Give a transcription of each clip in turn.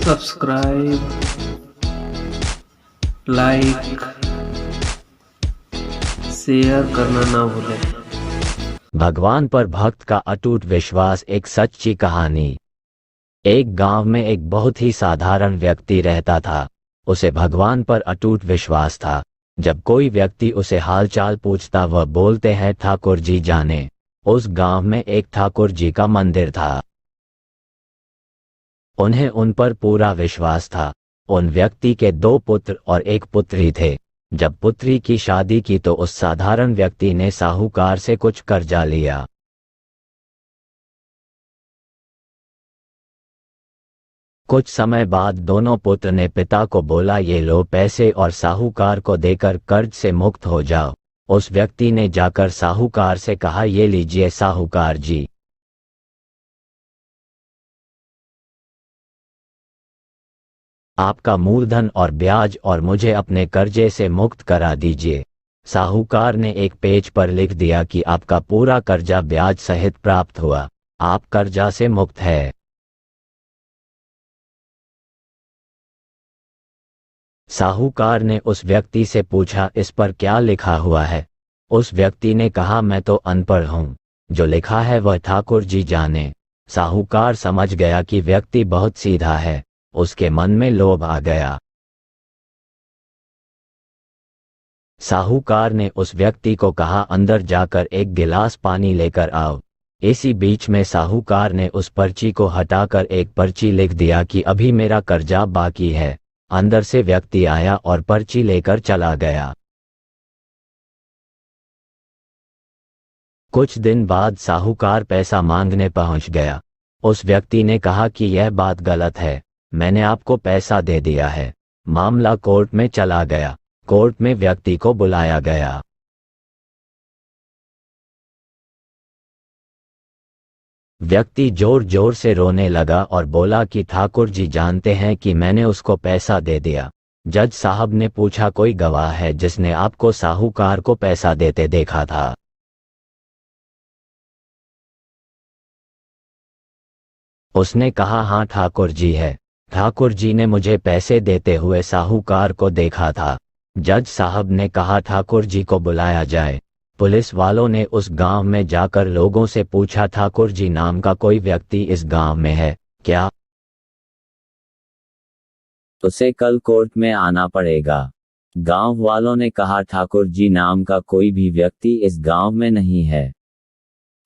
Subscribe, like, share करना ना भूलें। भगवान पर भक्त का अटूट विश्वास। एक सच्ची कहानी। एक गांव में एक बहुत ही साधारण व्यक्ति रहता था। उसे भगवान पर अटूट विश्वास था। जब कोई व्यक्ति उसे हालचाल पूछता वह बोलते हैं ठाकुर जी जाने। उस गांव में एक ठाकुर जी का मंदिर था। उन्हें उन पर पूरा विश्वास था। उन व्यक्ति के 2 पुत्र और एक पुत्री थे। जब पुत्री की शादी की तो उस साधारण व्यक्ति ने साहूकार से कुछ कर्जा लिया। कुछ समय बाद दोनों पुत्र ने पिता को बोला ये लो पैसे और साहूकार को देकर कर्ज से मुक्त हो जाओ। उस व्यक्ति ने जाकर साहूकार से कहा ये लीजिए साहूकार जी, आपका मूलधन और ब्याज और मुझे अपने कर्जे से मुक्त करा दीजिए। साहूकार ने एक पेज पर लिख दिया कि आपका पूरा कर्जा ब्याज सहित प्राप्त हुआ, आप कर्जा से मुक्त है। साहूकार ने उस व्यक्ति से पूछा इस पर क्या लिखा हुआ है। उस व्यक्ति ने कहा मैं तो अनपढ़ हूँ, जो लिखा है वह ठाकुर जी जाने। साहूकार समझ गया कि व्यक्ति बहुत सीधा है। उसके मन में लोभ आ गया। साहूकार ने उस व्यक्ति को कहा अंदर जाकर एक गिलास पानी लेकर आओ। इसी बीच में साहूकार ने उस पर्ची को हटाकर एक पर्ची लिख दिया कि अभी मेरा कर्जा बाकी है। अंदर से व्यक्ति आया और पर्ची लेकर चला गया। कुछ दिन बाद साहूकार पैसा मांगने पहुंच गया। उस व्यक्ति ने कहा कि यह बात गलत है, मैंने आपको पैसा दे दिया है। मामला कोर्ट में चला गया। कोर्ट में व्यक्ति को बुलाया गया। व्यक्ति जोर जोर से रोने लगा और बोला कि ठाकुर जी जानते हैं कि मैंने उसको पैसा दे दिया। जज साहब ने पूछा कोई गवाह है जिसने आपको साहूकार को पैसा देते देखा था? उसने कहा हाँ ठाकुर जी है। ठाकुर जी ने मुझे पैसे देते हुए साहूकार को देखा था। जज साहब ने कहा ठाकुर जी को बुलाया जाए। पुलिस वालों ने उस गांव में जाकर लोगों से पूछा ठाकुर जी नाम का कोई व्यक्ति इस गांव में है क्या? उसे कल कोर्ट में आना पड़ेगा। गांव वालों ने कहा ठाकुर जी नाम का कोई भी व्यक्ति इस गांव में नहीं है।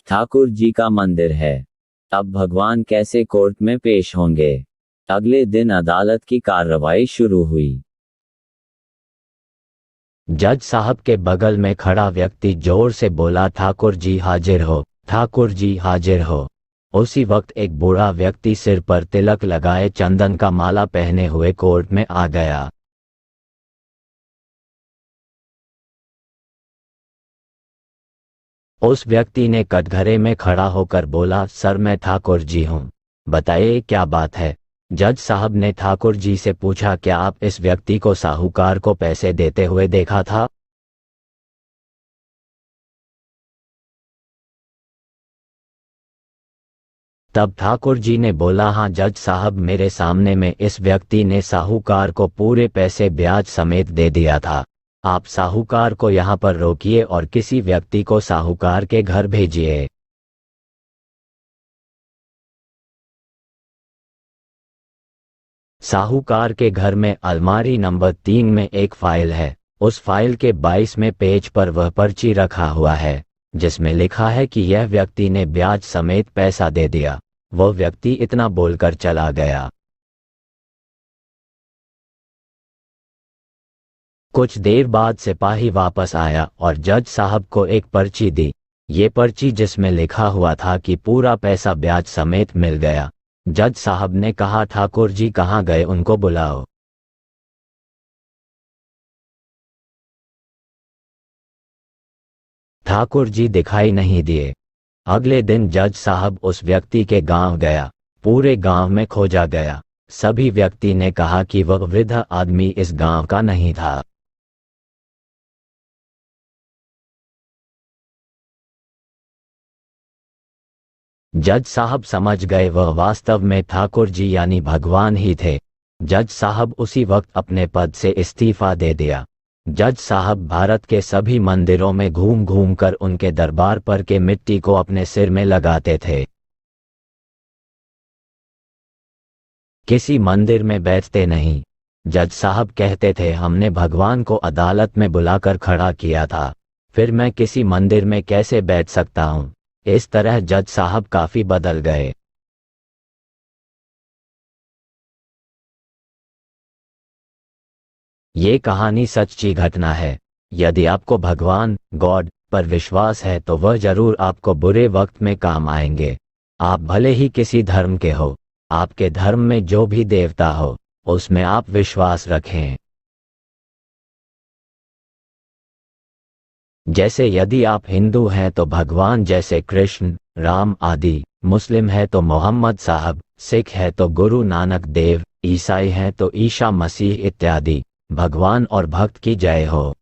ठाकुर जी का मंदिर है। अब भगवान कैसे कोर्ट में पेश होंगे? अगले दिन अदालत की कार्रवाई शुरू हुई। जज साहब के बगल में खड़ा व्यक्ति जोर से बोला ठाकुर जी हाजिर हो, ठाकुर जी हाजिर हो। उसी वक्त एक बूढ़ा व्यक्ति सिर पर तिलक लगाए चंदन का माला पहने हुए कोर्ट में आ गया। उस व्यक्ति ने कटघरे में खड़ा होकर बोला सर मैं ठाकुर जी हूँ, बताइए क्या बात है? जज साहब ने ठाकुर जी से पूछा क्या आप इस व्यक्ति को साहूकार को पैसे देते हुए देखा था? तब ठाकुर जी ने बोला हाँ जज साहब मेरे सामने में इस व्यक्ति ने साहूकार को पूरे पैसे ब्याज समेत दे दिया था। आप साहूकार को यहाँ पर रोकिए और किसी व्यक्ति को साहूकार के घर भेजिए। साहूकार के घर में अलमारी नंबर 3 में एक फाइल है। उस फाइल के 22वें पेज पर वह पर्ची रखा हुआ है जिसमें लिखा है कि यह व्यक्ति ने ब्याज समेत पैसा दे दिया। वह व्यक्ति इतना बोलकर चला गया। कुछ देर बाद सिपाही वापस आया और जज साहब को एक पर्ची दी। ये पर्ची जिसमें लिखा हुआ था कि पूरा पैसा ब्याज समेत मिल गया। जज साहब ने कहा ठाकुर जी कहाँ गए, उनको बुलाओ। ठाकुर जी दिखाई नहीं दिए। अगले दिन जज साहब उस व्यक्ति के गांव गया। पूरे गांव में खोजा गया। सभी व्यक्ति ने कहा कि वह वृद्ध आदमी इस गांव का नहीं था। जज साहब समझ गए वह वास्तव में ठाकुर जी यानी भगवान ही थे। जज साहब उसी वक्त अपने पद से इस्तीफा दे दिया। जज साहब भारत के सभी मंदिरों में घूम घूम कर उनके दरबार पर के मिट्टी को अपने सिर में लगाते थे। किसी मंदिर में बैठते नहीं। जज साहब कहते थे हमने भगवान को अदालत में बुलाकर खड़ा किया था, फिर मैं किसी मंदिर में कैसे बैठ सकता हूं। इस तरह जज साहब काफी बदल गए। ये कहानी सच्ची घटना है। यदि आपको भगवान गॉड पर विश्वास है तो वह जरूर आपको बुरे वक्त में काम आएंगे। आप भले ही किसी धर्म के हो, आपके धर्म में जो भी देवता हो उसमें आप विश्वास रखें। जैसे यदि आप हिंदू हैं तो भगवान जैसे कृष्ण, राम आदि, मुस्लिम है तो मोहम्मद साहब, सिख है तो गुरु नानक देव, ईसाई हैं तो ईसा मसीह इत्यादि। भगवान और भक्त की जय हो।